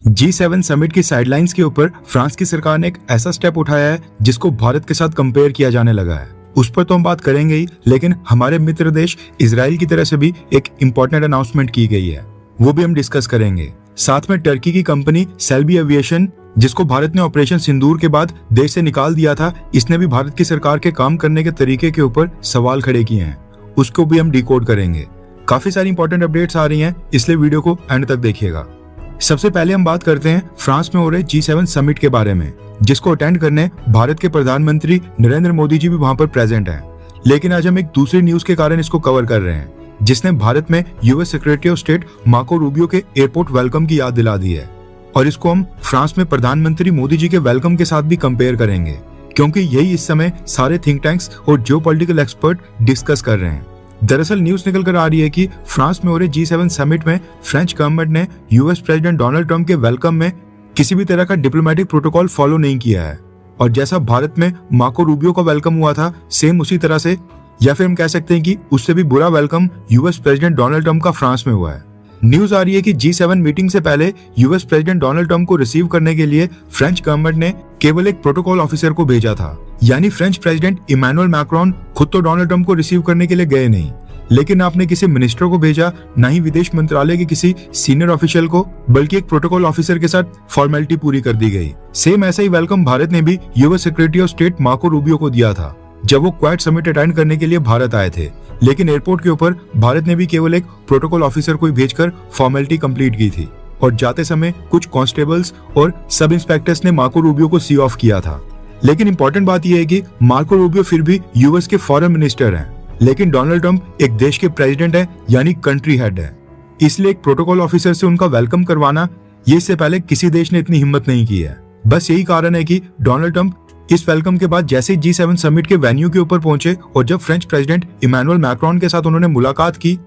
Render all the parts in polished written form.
G7 summit की sidelines के ऊपर फ्रांस की सरकार ने एक ऐसा स्टेप उठाया है जिसको भारत के साथ कंपेयर किया जाने लगा है। उस पर तो हम बात करेंगे ही, लेकिन हमारे मित्र देश इजराइल की तरफ से भी एक इम्पोर्टेंट अनाउंसमेंट की गई है, वो भी हम डिस्कस करेंगे। साथ में टर्की की कंपनी सेल्बी एविएशन, जिसको भारत ने ऑपरेशन सिंदूर के बाद देश से निकाल दिया था, इसने भी भारत की सरकार के काम करने के तरीके के ऊपर सवाल खड़े किए हैं, उसको भी हम डिकोड करेंगे। काफी सारी इंपॉर्टेंट अपडेट्स आ रही हैं, इसलिए वीडियो को एंड तक देखिएगा। सबसे पहले हम बात करते हैं फ्रांस में हो रहे G7 समिट के बारे में, जिसको अटेंड करने भारत के प्रधानमंत्री नरेंद्र मोदी जी भी वहां पर प्रेजेंट हैं। लेकिन आज हम एक दूसरी न्यूज के कारण इसको कवर कर रहे हैं, जिसने भारत में US secretary of state Marco Rubio के एयरपोर्ट वेलकम की याद दिला दी है। और इसको हम फ्रांस में प्रधानमंत्री मोदी जी के वेलकम के साथ भी कंपेयर करेंगे, क्योंकि यही इस समय सारे थिंक टैंक्स और जियोपॉलिटिकल एक्सपर्ट डिस्कस कर रहे हैं। दरअसल न्यूज निकल कर आ रही है कि फ्रांस में हो रहे G7 समिट में फ्रेंच गवर्नमेंट ने यूएस प्रेसिडेंट डोनाल्ड ट्रंप के वेलकम में किसी भी तरह का डिप्लोमेटिक प्रोटोकॉल फॉलो नहीं किया है। और जैसा भारत में मार्को रूबियो का वेलकम हुआ था, सेम उसी तरह से, या फिर हम कह सकते हैं कि उससे भी बुरा welcome US president Donald Trump का फ्रांस में हुआ है। न्यूज आ रही है कि G7 मीटिंग से पहले यूएस प्रेसिडेंट डोनाल्ड ट्रंप को रिसीव करने के लिए फ्रेंच गवर्नमेंट ने केवल एक प्रोटोकॉल ऑफिसर को भेजा था, यानी फ्रेंच प्रेसिडेंट इमैनुअल मैक्रोन खुद तो डोनाल्ड ट्रंप को रिसीव करने के लिए गए नहीं, लेकिन आपने किसी मिनिस्टर को भेजा, ना ही विदेश मंत्रालय के किसी सीनियर ऑफिशियल को, बल्कि एक प्रोटोकॉल ऑफिसर के साथ फॉर्मेलिटी पूरी कर दी गई। सेम ऐसा ही वेलकम भारत ने भी US secretary of state Marco Rubio को दिया था जब वो क्वाड समिट अटेंड करने के लिए भारत आए थे। लेकिन एयरपोर्ट के ऊपर भारत ने भी केवल एक प्रोटोकॉल ऑफिसर को ही भेजकर फॉर्मेलिटी कंप्लीट की थी, और जाते समय कुछ कांस्टेबल्स और सब इंस्पेक्टर्स ने मार्को रूबियो को सी ऑफ किया था। लेकिन इंपॉर्टेंट बात यह है कि मार्को रूबियो फिर भी यूएस के फॉरेन मिनिस्टर हैं, लेकिन डोनाल्ड ट्रंप एक देश के प्रेसिडेंट है, यानी कंट्री हेड है। इसलिए एक प्रोटोकॉल ऑफिसर से उनका वेलकम करवाना, ये इससे पहले किसी देश ने इतनी हिम्मत नहीं की है। बस यही कारण है कि डोनाल्ड ट्रंप इस वेलकम के बाद जैसे ही G7 समिट के वेन्यू के ऊपर पहुंचे और जब फ्रेंच प्रेसिडेंट इमैनुअल मैक्रोन के साथ उन्होंने मुलाकात की,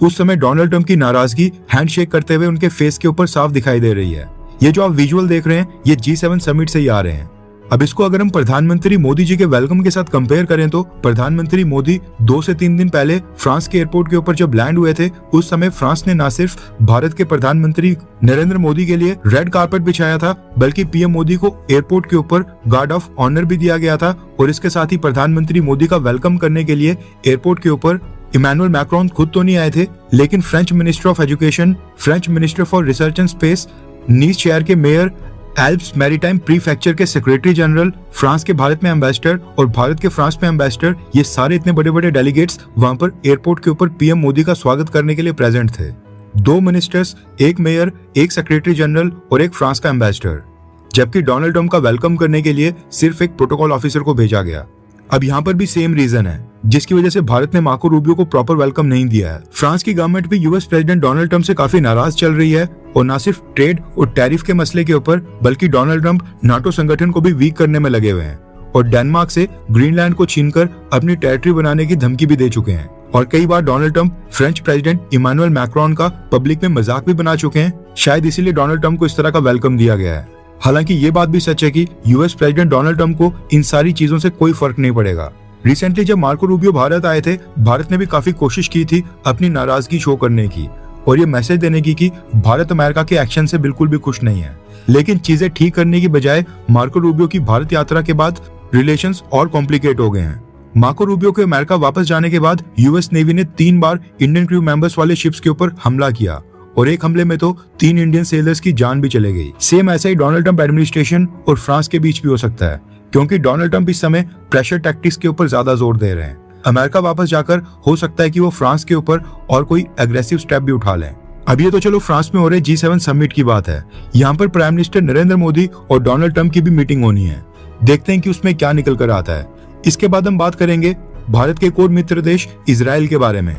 उस समय डोनाल्ड ट्रंप की नाराजगी हैंडशेक करते हुए उनके फेस के ऊपर साफ दिखाई दे रही है। ये जो आप विजुअल देख रहे हैं, ये G7 समिट से ही आ रहे हैं। अब इसको अगर हम प्रधानमंत्री मोदी जी के वेलकम के साथ कंपेयर करें तो प्रधानमंत्री मोदी 2 से 3 दिन पहले फ्रांस के एयरपोर्ट के ऊपर जब लैंड हुए थे, उस समय फ्रांस ने न सिर्फ भारत के प्रधानमंत्री नरेंद्र मोदी के लिए रेड कारपेट बिछाया था, बल्कि पीएम मोदी को एयरपोर्ट के ऊपर गार्ड ऑफ ऑनर भी दिया गया था। और इसके साथ ही प्रधानमंत्री मोदी का वेलकम करने के लिए एयरपोर्ट के ऊपर इमैनुअल मैक्रोन खुद तो नहीं आए थे, लेकिन French minister of education, French minister for research and space, Nice शहर के मेयर, एल्प्स मैरीटाइम प्रीफेक्चर के सेक्रेटरी जनरल, फ्रांस के भारत में एम्बेसडर और भारत के फ्रांस में एम्बेसडर, ये सारे इतने बड़े बड़े डेलीगेट्स वहां पर एयरपोर्ट के ऊपर पीएम मोदी का स्वागत करने के लिए प्रेजेंट थे। 2 मिनिस्टर्स, एक मेयर, एक सेक्रेटरी जनरल और एक फ्रांस का एम्बेसडर, जबकि डोनाल्ड ट्रंप का वेलकम करने के लिए सिर्फ एक प्रोटोकॉल ऑफिसर को भेजा गया। अब यहाँ पर भी सेम रीजन है जिसकी वजह से भारत ने मार्को रूबियो को प्रॉपर वेलकम नहीं दिया है। फ्रांस की गवर्नमेंट भी यूएस प्रेसिडेंट डोनाल्ड ट्रंप से काफी नाराज चल रही है, और न सिर्फ ट्रेड और टैरिफ के मसले के ऊपर, बल्कि डोनाल्ड ट्रंप नाटो संगठन को भी वीक करने में लगे हुए हैं और डेनमार्क से ग्रीनलैंड को छीनकर अपनी टेरिटरी बनाने की धमकी भी दे चुके हैं। और कई बार Donald Trump French president Emmanuel Macron का पब्लिक में मजाक भी बना चुके हैं। शायद इसीलिए डोनाल्ड ट्रंप को इस तरह का वेलकम दिया गया है। हालांकि ये बात भी सच है कि यूएस प्रेसिडेंट डोनाल्ड ट्रंप को इन सारी चीजों से कोई फर्क नहीं पड़ेगा। रिसेंटली जब मार्को रूबियो भारत आए थे, भारत ने भी काफी कोशिश की थी अपनी नाराजगी शो करने की और ये मैसेज देने की कि भारत अमेरिका के एक्शन से बिल्कुल भी खुश नहीं है। लेकिन चीजें ठीक करने की बजाय मार्को रूबियो की भारत यात्रा के बाद रिलेशंस और कॉम्प्लिकेट हो गए हैं। मार्को रूबियो के अमेरिका वापस जाने के बाद यूएस नेवी ने 3 बार इंडियन क्रू मेंबर्स वाले शिप्स के ऊपर हमला किया, और एक हमले में तो 3 इंडियन सेलर्स की जान भी चले गई। सेम ऐसा ही डोनाल्ड ट्रंप एडमिनिस्ट्रेशन और फ्रांस के बीच भी हो सकता है, क्योंकि डोनाल्ड ट्रंप इस समय प्रेशर टैक्टिक्स के ऊपर ज्यादा जोर दे रहे हैं। अमेरिका वापस जाकर हो सकता है कि वो फ्रांस के ऊपर और कोई एग्रेसिव स्टेप भी उठा लें। अब ये तो चलो फ्रांस में हो रहे G7 समिट की बात है। यहाँ पर प्राइम मिनिस्टर नरेंद्र मोदी और डोनाल्ड ट्रंप की भी मीटिंग होनी है। देखते हैं कि उसमें क्या निकल कर आता है। इसके बाद हम बात करेंगे भारत के एक और मित्र देश इजराइल के बारे में।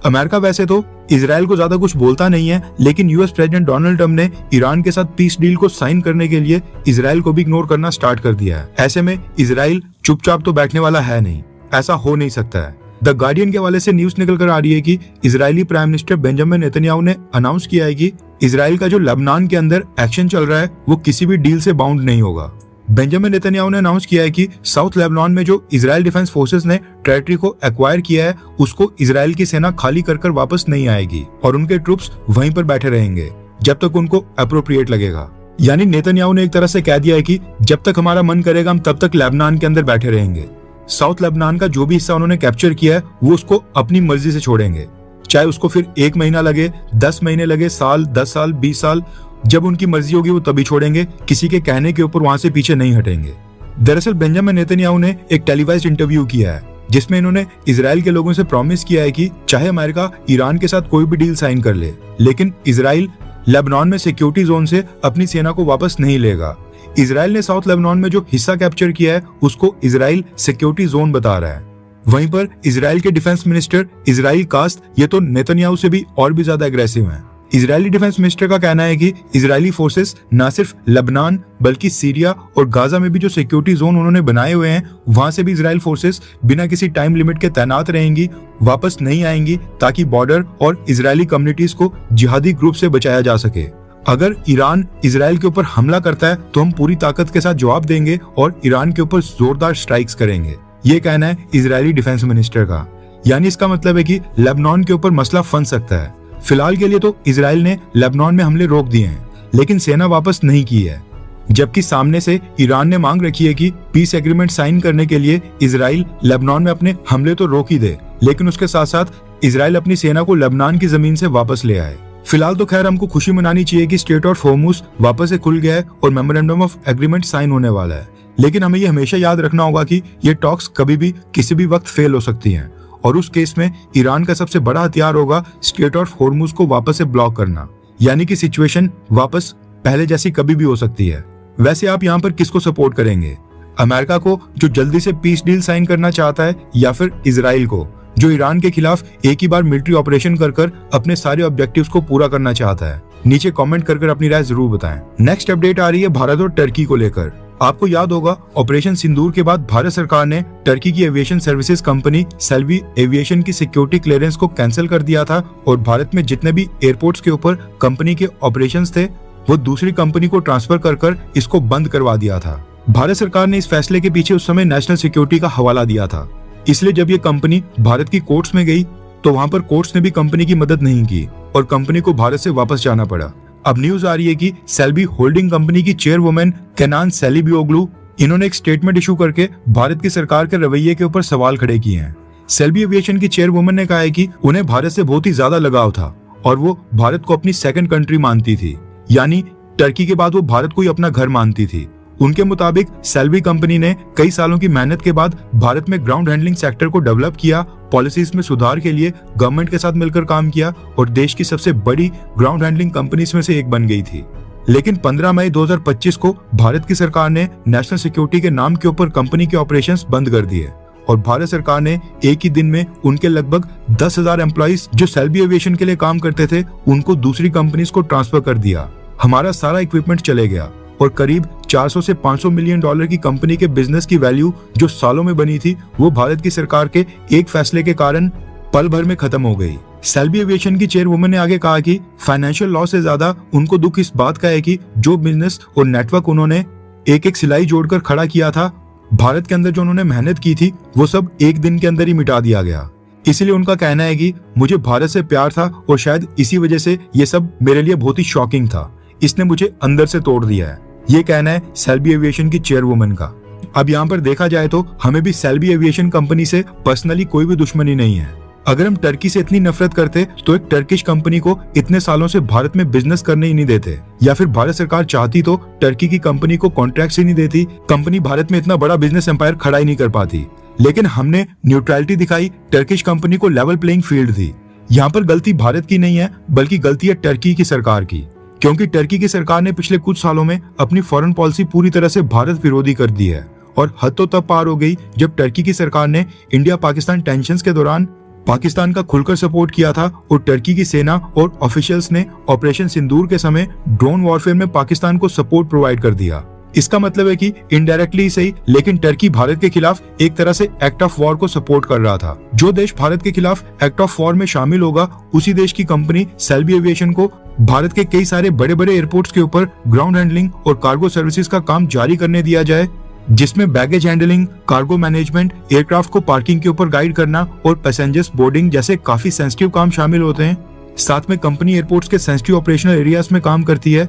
अमेरिका वैसे तो इजराइल को ज्यादा कुछ बोलता नहीं है, लेकिन यूएस प्रेसिडेंट डोनाल्ड ट्रंप ने ईरान के साथ पीस डील को साइन करने के लिए इजराइल को भी इग्नोर करना स्टार्ट कर दिया है। ऐसे में इजराइल चुपचाप तो बैठने वाला है नहीं, ऐसा हो नहीं सकता है। द गार्डियन के हवाले से न्यूज निकल कर आ रही है कि Israeli prime minister Benjamin Netanyahu ने अनाउंस किया है कि इजराइल का जो लेबनान के अंदर एक्शन चल रहा है वो किसी भी डील से बाउंड नहीं होगा। बेंजामिन नेतन्याहू ने अनाउंस किया है कि साउथ लेबनान में जो इजराइल डिफेंस फोर्सेस ने टेरिटरी को एक्वायर किया है, उसको इजराइल की सेना खाली कर वापस नहीं आएगी और उनके ट्रूप्स वहीं पर बैठे रहेंगे जब तक उनको अप्रोप्रिएट लगेगा। यानी नेतन्याहू ने एक तरह से कह दिया है कि जब तक हमारा मन करेगा हम तब तक लेबनान के अंदर बैठे रहेंगे। साउथ लेबनान का जो भी हिस्सा उन्होंने कैप्चर किया है वो उसको अपनी मर्जी से छोड़ेंगे, चाहे उसको फिर 1 महीना लगे, 10 महीने लगे, साल, 10 साल, 20 साल, जब उनकी मर्जी होगी वो तभी छोड़ेंगे, किसी के कहने के ऊपर वहां से पीछे नहीं हटेंगे। दरअसल बेंजामिन नेतन्याहू ने एक टेलीवाइज्ड इंटरव्यू किया है जिसमें इन्होंने इजराइल के लोगों से प्रॉमिस किया है कि चाहे अमेरिका ईरान के साथ कोई भी डील साइन कर ले, लेकिन इजराइल लेबनान में सिक्योरिटी जोन से अपनी सेना को वापस नहीं लेगा। इजराइल ने साउथ लेबनान में जो हिस्सा कैप्चर किया है उसको इजराइल सिक्योरिटी जोन बता रहा है। वहीं पर इजराइल के डिफेंस मिनिस्टर इजराइल कास्ट ये तो नेतन्याहू से भी और भी ज्यादा एग्रेसिव हैं। इजरायली डिफेंस मिनिस्टर का कहना है कि इजरायली फोर्सेस न सिर्फ लेबनान बल्कि सीरिया और गाजा में भी जो सिक्योरिटी जोन उन्होंने बनाए हुए हैं वहां से भी इजराइल फोर्सेस बिना किसी टाइम लिमिट के तैनात रहेंगी, वापस नहीं आएंगी, ताकि बॉर्डर और इजरायली कम्युनिटीज को जिहादी ग्रुप से बचाया जा सके। अगर ईरान इजराइल के ऊपर हमला करता है तो हम पूरी ताकत के साथ जवाब देंगे और ईरान के ऊपर जोरदार स्ट्राइक्स करेंगे, ये कहना है इजरायली डिफेंस मिनिस्टर का। यानी इसका मतलब है कि लेबनान के ऊपर मसला फंस सकता है। फिलहाल के लिए तो इजराइल ने लेबनान में हमले रोक दिए हैं, लेकिन सेना वापस नहीं की है, जबकि सामने से ईरान ने मांग रखी है कि पीस एग्रीमेंट साइन करने के लिए इजराइल लेबनान में अपने हमले तो रोक ही दे, लेकिन उसके साथ साथ इजराइल अपनी सेना को लेबनान की जमीन से वापस ले आए। फिलहाल तो खैर हमको खुशी मनानी चाहिए कि स्ट्रेट ऑफ हॉर्मुज वापस से खुल गया है और मेमोरेंडम ऑफ एग्रीमेंट साइन होने वाला है, लेकिन हमें ये हमेशा याद रखना होगा कि ये टॉक्स कभी भी किसी भी वक्त फेल हो सकती हैं, और उस केस में ईरान का सबसे बड़ा हथियार होगा स्ट्रेट ऑफ हॉर्मुज को वापस से ब्लॉक करना, यानी कि सिचुएशन वापस पहले जैसी कभी भी हो सकती है। वैसे आप यहाँ पर किसको सपोर्ट करेंगे, अमेरिका को जो जल्दी से पीस डील साइन करना चाहता है, या फिर इजराइल को जो ईरान के खिलाफ एक ही बार मिलिट्री ऑपरेशन कर अपने सारे ऑब्जेक्टिव्स को पूरा करना चाहता है? नीचे कमेंट कर अपनी राय जरूर बताएं। नेक्स्ट अपडेट आ रही है भारत और टर्की को लेकर। आपको याद होगा ऑपरेशन सिंदूर के बाद भारत सरकार ने टर्की की aviation services company Celebi aviation की सिक्योरिटी क्लियरेंस को कैंसिल कर दिया था और भारत में जितने भी एयरपोर्ट्स के ऊपर कंपनी के ऑपरेशंस थे वो दूसरी कंपनी को ट्रांसफर कर इसको बंद करवा दिया था। भारत सरकार ने इस फैसले के पीछे उस समय नेशनल सिक्योरिटी का हवाला दिया था, इसलिए जब ये कंपनी भारत की कोर्ट्स में गई तो वहां पर कोर्ट्स ने भी कंपनी की मदद नहीं की और कंपनी को भारत से वापस जाना पड़ा। अब न्यूज आ रही है कि सेल्बी होल्डिंग कंपनी की चेयरवुमन केनान सेलीबियोग्लू इन्होंने एक स्टेटमेंट इशू करके भारत की सरकार के रवैये के ऊपर सवाल खड़े किए हैं। सेल्बी एविएशन की चेयरवुमन ने कहा है कि उन्हें भारत से बहुत ही ज्यादा लगाव था और वो भारत को अपनी सेकंड कंट्री मानती थी, यानी टर्की के बाद वो भारत को ही अपना घर मानती थी। उनके मुताबिक सेल्बी कंपनी ने कई सालों की मेहनत के बाद भारत में ग्राउंड हैंडलिंग सेक्टर को डेवलप किया, पॉलिसीज में सुधार के लिए गवर्नमेंट के साथ मिलकर काम किया और देश की सबसे बड़ी ग्राउंड हैंडलिंग कंपनीज में से एक बन गई थी। लेकिन 15 मई 2025 को भारत की सरकार ने नेशनल सिक्योरिटी के नाम के ऊपर कंपनी के ऑपरेशंस बंद कर दिए और भारत सरकार ने एक ही दिन में उनके लगभग 10,000 एम्प्लॉइज जो सेल्बी एविएशन के लिए काम करते थे उनको दूसरी कंपनीज को ट्रांसफर कर दिया। हमारा सारा इक्विपमेंट चले गया और करीब 400 से 500 मिलियन डॉलर की कंपनी के बिजनेस की वैल्यू जो सालों में बनी थी वो भारत की सरकार के एक फैसले के कारण पल भर में खत्म हो गई। सेल्बी एविएशन की चेयरवुमन ने आगे कहा कि फाइनेंशियल लॉस से ज्यादा उनको दुख इस बात का है कि जो बिजनेस और नेटवर्क उन्होंने एक एक सिलाई जोड़कर खड़ा किया था, भारत के अंदर जो उन्होंने मेहनत की थी वो सब एक दिन के अंदर ही मिटा दिया गया। इसीलिए उनका कहना है कि मुझे भारत से प्यार था और शायद इसी वजह से ये सब मेरे लिए बहुत ही शॉकिंग था, इसने मुझे अंदर से तोड़ दिया है, ये कहना है सेल्बी एविएशन की चेयरवुमन का। अब यहाँ पर देखा जाए तो हमें भी सेल्बी एविएशन कंपनी से पर्सनली कोई भी दुश्मनी नहीं है। अगर हम टर्की से इतनी नफरत करते तो एक टर्किश कंपनी को इतने सालों से भारत में बिजनेस करने ही नहीं देते, या फिर भारत सरकार चाहती तो टर्की की कंपनी को कॉन्ट्रैक्ट ही नहीं देती, कंपनी भारत में इतना बड़ा बिजनेस एम्पायर खड़ा ही नहीं कर पाती। लेकिन हमने न्यूट्रलिटी दिखाई, टर्किश कंपनी को लेवल प्लेइंग फील्ड दी। यहाँ पर गलती भारत की नहीं है बल्कि गलती है टर्की की सरकार की, क्योंकि टर्की की सरकार ने पिछले कुछ सालों में अपनी फॉरेन पॉलिसी पूरी तरह से भारत विरोधी कर दी है और हद तो तब पार हो गई जब टर्की की सरकार ने इंडिया पाकिस्तान टेंशंस के दौरान पाकिस्तान का खुलकर सपोर्ट किया था और टर्की की सेना और ऑफिशियल्स ने ऑपरेशन सिंदूर के समय ड्रोन वॉरफेयर में पाकिस्तान को सपोर्ट प्रोवाइड कर दिया। इसका मतलब है कि इनडायरेक्टली ही सही, लेकिन टर्की भारत के खिलाफ एक तरह से एक्ट ऑफ वॉर को सपोर्ट कर रहा था। जो देश भारत के खिलाफ एक्ट ऑफ वॉर में शामिल होगा उसी देश की कंपनी सेल्बी एविएशन को भारत के कई सारे बड़े बड़े एयरपोर्ट्स के ऊपर ग्राउंड हैंडलिंग और कार्गो सर्विसेज का काम जारी करने दिया जाए, जिसमें baggage handling, cargo management, aircraft को पार्किंग के ऊपर गाइड करना और पैसेंजर्स बोर्डिंग जैसे काफी सेंसिटिव काम शामिल होते हैं। साथ में कंपनी एयरपोर्ट्स के सेंसिटिव ऑपरेशनल एरियाज में काम करती है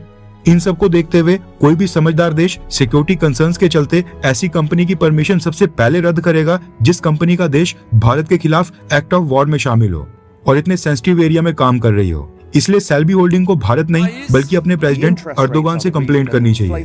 इन सब को देखते हुए कोई भी समझदार देश सिक्योरिटी कंसर्न्स के चलते ऐसी कंपनी की परमिशन सबसे पहले रद्द करेगा जिस कंपनी का देश भारत के खिलाफ एक्ट ऑफ वॉर में शामिल हो और इतने सेंसिटिव एरिया में काम कर रही हो। इसलिए सेल्बी होल्डिंग को भारत नहीं बल्कि अपने प्रेसिडेंट अर्दोगान से कंप्लेंट करनी चाहिए।